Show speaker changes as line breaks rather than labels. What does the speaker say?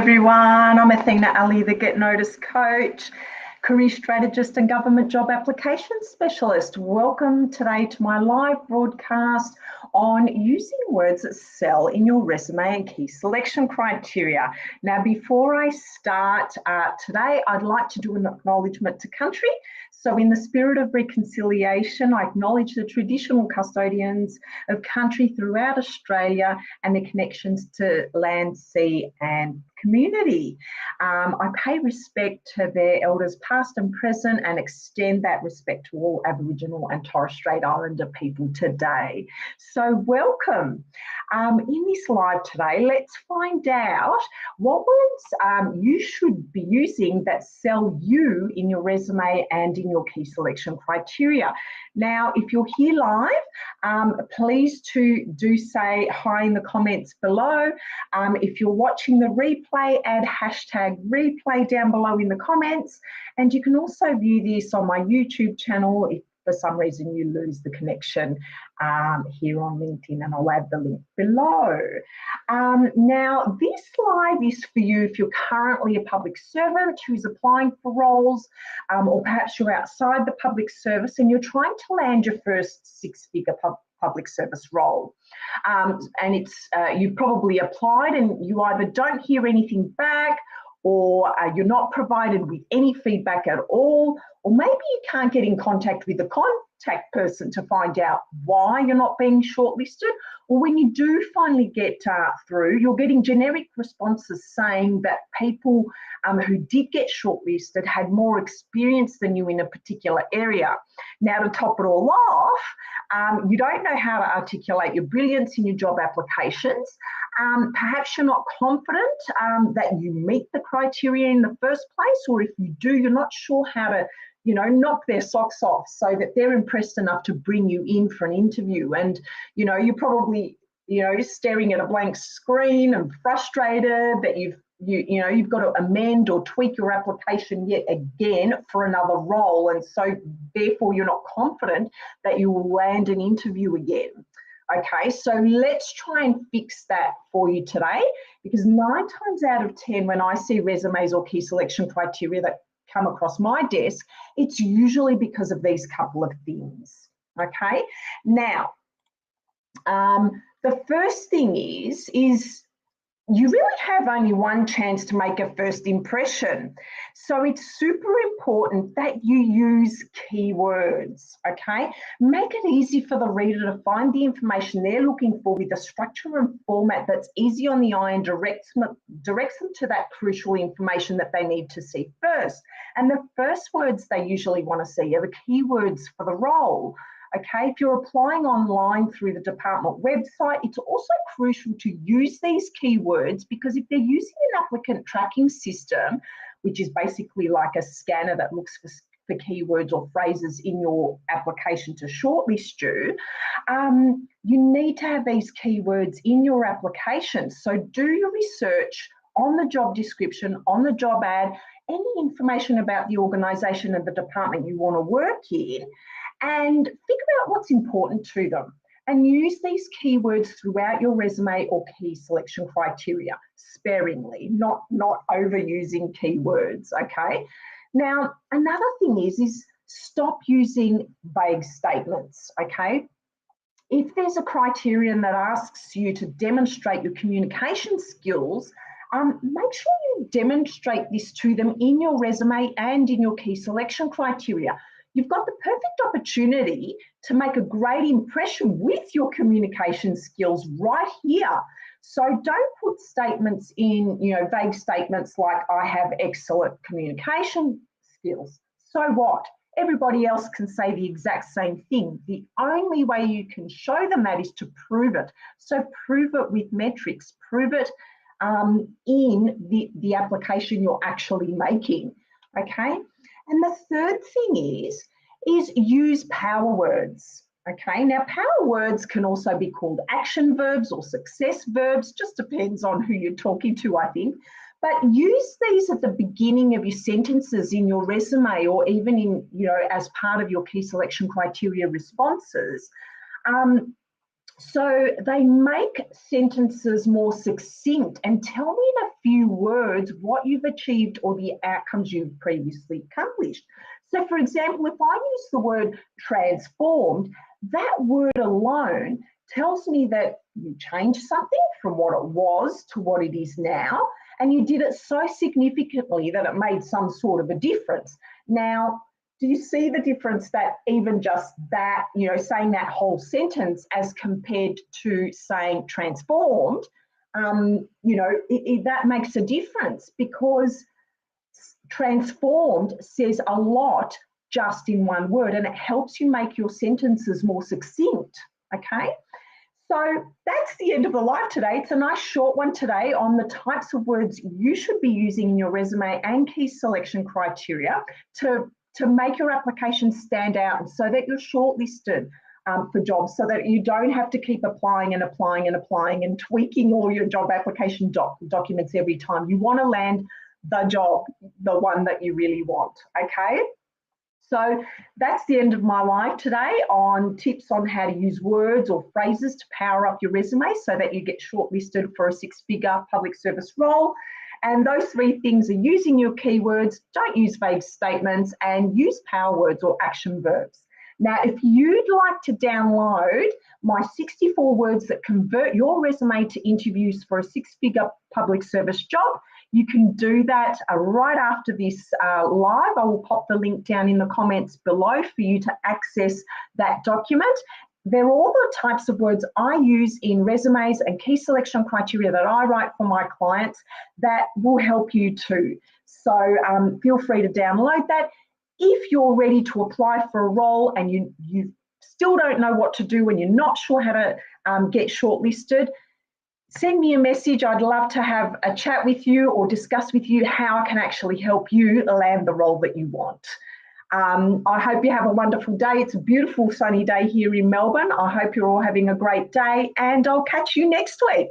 everyone. I'm Athena Ali, the Get Noticed coach, career strategist and government job application specialist. Welcome today to my live broadcast on using words that sell in your resume and key selection criteria. Now, before I start today, I'd like to do an acknowledgement to country. So in the spirit of reconciliation, I acknowledge the traditional custodians of country throughout Australia and their connections to land, sea and community. I pay respect to their elders past and present and extend that respect to all Aboriginal and Torres Strait Islander people today. So welcome. In this live today, let's find out what words you should be using that sell you in your resume and in your key selection criteria. Now, if you're here live, please do say hi in the comments below. If you're watching the replay, add hashtag replay down below in the comments. And you can also view this on my YouTube channel if for some reason you lose the connection here on LinkedIn, and I'll add the link below. Now, this live is for you if you're currently a public servant who's applying for roles, or perhaps you're outside the public service and you're trying to land your first six-figure public service role. And it's you've probably applied and you either don't hear anything back, or you're not provided with any feedback at all, or maybe you can't get in contact with the contact person to find out why you're not being shortlisted, or when you do finally get through, you're getting generic responses saying that people who did get shortlisted had more experience than you in a particular area. Now, to top it all off, you don't know how to articulate your brilliance in your job applications. Perhaps you're not confident that you meet the criteria in the first place, or if you do, you're not sure how to knock their socks off so that they're impressed enough to bring you in for an interview. And, you're probably, staring at a blank screen and frustrated that you've got to amend or tweak your application yet again for another role. And so therefore you're not confident that you will land an interview again. Okay, so let's try and fix that for you today, because 9 times out of 10, when I see resumes or key selection criteria that come across my desk, it's usually because of these couple of things. Okay, now the first thing is you really have only one chance to make a first impression. So it's super important that you use keywords, okay? Make it easy for the reader to find the information they're looking for with a structure and format that's easy on the eye and directs them to that crucial information that they need to see first. And the first words they usually want to see are the keywords for the role. Okay, if you're applying online through the department website, it's also crucial to use these keywords, because if they're using an applicant tracking system, which is basically like a scanner that looks for keywords or phrases in your application to shortlist you, you need to have these keywords in your application. So do your research on the job description, on the job ad, any information about the organisation and the department you want to work in, and figure out what's important to them and use these keywords throughout your resume or key selection criteria sparingly, not overusing keywords, okay? Now, another thing is stop using vague statements, okay? If there's a criterion that asks you to demonstrate your communication skills, make sure you demonstrate this to them in your resume and in your key selection criteria. You've got the perfect opportunity to make a great impression with your communication skills right here. So don't put statements in, vague statements like, I have excellent communication skills. So what? Everybody else can say the exact same thing. The only way you can show them that is to prove it. So prove it with metrics, prove it in the application you're actually making, okay? And the third thing is use power words, okay? Now, power words can also be called action verbs or success verbs, just depends on who you're talking to, I think. But use these at the beginning of your sentences in your resume, or even in, as part of your key selection criteria responses. So they make sentences more succinct and tell me in a few words what you've achieved or the outcomes you've previously accomplished. So, for example, if I use the word transformed, that word alone tells me that you changed something from what it was to what it is now, and you did it so significantly that it made some sort of a difference. Now, do you see the difference that even just that, saying that whole sentence as compared to saying transformed, that makes a difference, because transformed says a lot just in one word, and it helps you make your sentences more succinct, okay? So that's the end of the live today. It's a nice short one today on the types of words you should be using in your resume and key selection criteria to make your application stand out, and so that you're shortlisted for jobs, so that you don't have to keep applying and applying and applying and tweaking all your job application documents every time. You want to land the job, the one that you really want, okay? So that's the end of my live today on tips on how to use words or phrases to power up your resume so that you get shortlisted for a six-figure public service role. And those three things are using your keywords, don't use vague statements, and use power words or action verbs. Now, if you'd like to download my 64 words that convert your resume to interviews for a six-figure public service job, you can do that right after this live. I will pop the link down in the comments below for you to access that document. They're all the types of words I use in resumes and key selection criteria that I write for my clients that will help you too. So feel free to download that. If you're ready to apply for a role and you still don't know what to do when you're not sure how to get shortlisted, send me a message. I'd love to have a chat with you or discuss with you how I can actually help you land the role that you want. I hope you have a wonderful day. It's a beautiful sunny day here in Melbourne. I hope you're all having a great day, and I'll catch you next week.